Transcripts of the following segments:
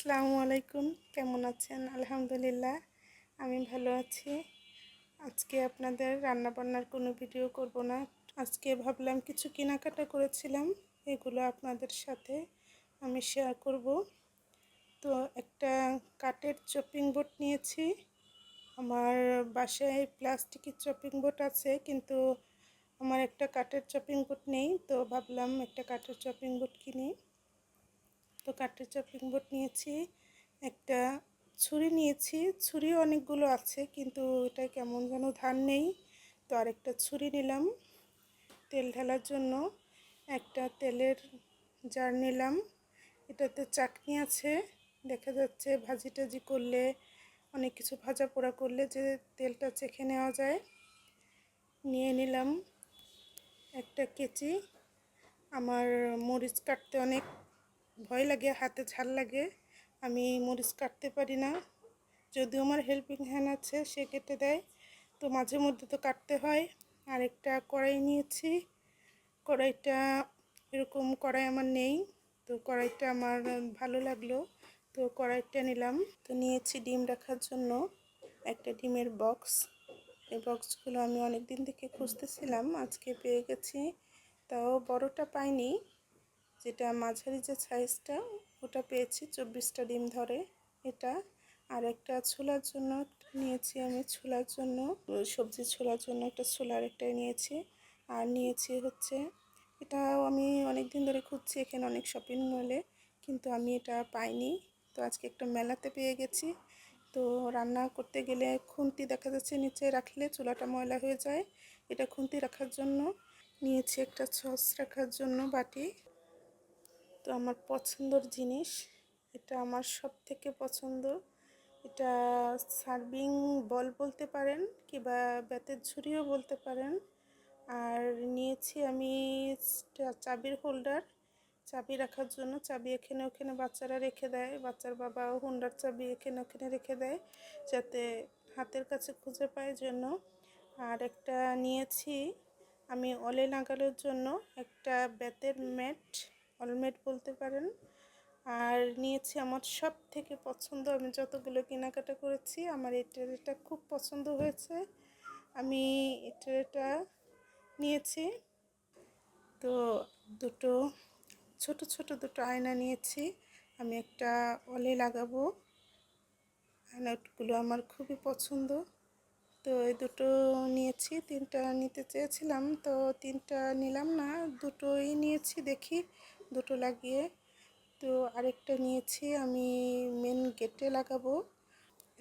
আসসালামু আলাইকুম, কেমন আছেন? আলহামদুলিল্লাহ আমি ভালো আছি। আজকে আপনাদের রান্নাবান্নার কোনো ভিডিও করব না। আজকে ভাবলাম কিছু কেনাকাটা করেছিলাম, এগুলো আপনাদের সাথে আমি শেয়ার করব। তো একটা কাঠের চপিং বোর্ড নিয়েছি। আমার বাসায় প্লাস্টিকের চপিং বোর্ড আছে, কিন্তু আমার একটা কাঠের চপিং বোর্ড নেই, তো ভাবলাম একটা কাঠের চপিং বোর্ড কিনি। তো কাঠের চপিং বোর্ড নিয়েছি, একটা ছুরি নিয়েছি। ছুরি অনেকগুলো আছে, কিন্তু এটা কেমন যেন ধার নেই, তো আরেকটা ছুরি নিলাম। তেল ঢালার জন্য একটা তেলের জার নিলাম। এটাতে চাটনি আছে, দেখা যাচ্ছে ভাজি টাজি করলে, অনেক কিছু ভাজা পোড়া করলে যে তেলটা চেখে নেওয়া যায়। নিয়ে নিলাম একটা কেচি। আমার মরিচ কাটতে অনেক ভয় লাগে, হাতে ঝাল লাগে, আমি মরিচ কাটতে পারি না। যদিও আমার হেল্পিং হ্যান্ড আছে, সে কেটে দেয়, তো মাঝে মধ্যে তো কাটতে হয়। আর একটা কড়াই নিয়েছি। কড়াইটা এরকম কড়াই আমার নেই, তো কড়াইটা আমার ভালো লাগলো, তো কড়াইটা নিলাম। তো নিয়েছি ডিম রাখার জন্য একটা ডিমের বক্স। এই বক্সগুলো আমি অনেক দিন থেকে খুঁজতেছিলাম, আজকে পেয়ে গেছি। তাও বড়টা পাইনি, যেটা মাঝারি যে সাইজটা ওটা পেয়েছি। 24টা ডিম ধরে এটা। আর একটা ছোলার জন্য নিয়েছি, আমি ছোলার জন্য, সবজি ছোলার জন্য একটা ছোলার একটা নিয়েছি। আর নিয়েছি হচ্ছে, এটাও আমি অনেক দিন ধরে খুঁজছি এখানে অনেক শপিং মলে, কিন্তু আমি এটা পাইনি। তো আজকে একটা মেলাতে পেয়ে গেছি। তো রান্না করতে গেলে খুন্তি দেখা যাচ্ছে নিচে রাখলে চুলাটা ময়লা হয়ে যায়, এটা খুন্তি রাখার জন্য নিয়েছি। একটা সস রাখার জন্য বাটি। তো আমার পছন্দর জিনিস, এটা আমার সব থেকে পছন্দ। এটা সার্ভিং বল বলতে পারেন, কিংবা বেতের ঝুড়িও বলতে পারেন। আর নিয়েছি আমি চাবির হোল্ডার, চাবি রাখার জন্য। চাবি এখানে ওখানে বাচ্চারা রেখে দেয়, বাচ্চার বাবা হোন্ডার চাবি এখানে ওখানে রেখে দেয়, যাতে হাতের কাছে খুঁজে পায় জন্য। আর একটা নিয়েছি আমি অলে লাগানোর জন্য একটা বেতের ম্যাট, অলমেট বলতে পারেন। আর নিয়েছি আমার সব থেকে পছন্দ, আমি যতগুলো কেনাকাটা করেছি আমার এই ট্রেটা খুব পছন্দ হয়েছে, আমি এই ট্রেটা নিয়েছি। তো দুটো ছোট ছোট দুটো আয়না নিয়েছি, আমি একটা অলে লাগাবো। আয়নাগুলো আমার খুবই পছন্দ, তো এই দুটো নিয়েছি। তিনটা নিতে চেয়েছিলাম, তো তিনটা নিলাম না, দুটোই নিয়েছি, দেখি দুটো লাগিয়ে। তো আরেকটা নিয়েছি আমি মেন গেটে লাগাবো,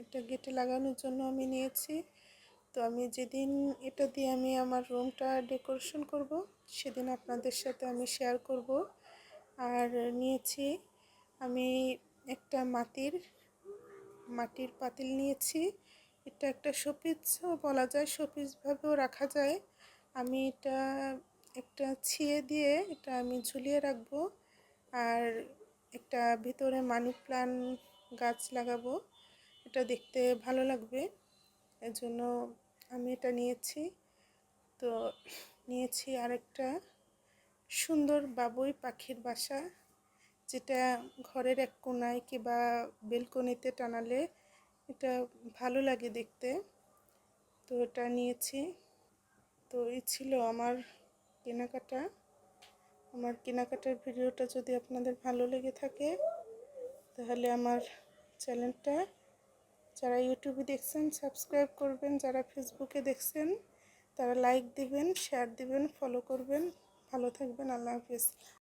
এটা গেটে লাগানোর জন্য আমি নিয়েছি। তো আমি যেদিন এটা দিয়ে আমি আমার রুমটা ডেকোরেশন করব, সেদিন আপনাদের সাথে আমি শেয়ার করব। আর নিয়েছি আমি একটা মাটির পাতিল নিয়েছি। এটা একটা শোপিসও বলা যায়, শোপিসভাবেও রাখা যায়। আমি এটা একটা ছিয়ে দিয়ে এটা আমি ঝুলিয়ে রাখবো। আর একটা ভিতরে মানি প্ল্যান্ট গাছ লাগাবো, এটা দেখতে ভালো লাগবে, এজন্য আমি এটা নিয়েছি। তো নিয়েছি আরেকটা সুন্দর বাবুই পাখির বাসা, যেটা ঘরের এক কোনায় কিংবা বেলকনিতে টানালে এটা ভালো লাগে দেখতে, তো এটা নিয়েছি। তো এই ছিল আমার কেনাকাটা। আমার কেনাকাটার ভিডিওটা যদি আপনাদের ভালো লেগে থাকে, তাহলে আমার চ্যানেলটা যারা ইউটিউবে দেখছেন সাবস্ক্রাইব করবেন, যারা ফেসবুকে দেখছেন তারা লাইক দিবেন, শেয়ার দিবেন, ফলো করবেন। ভালো থাকবেন, আল্লাহ হাফেজ।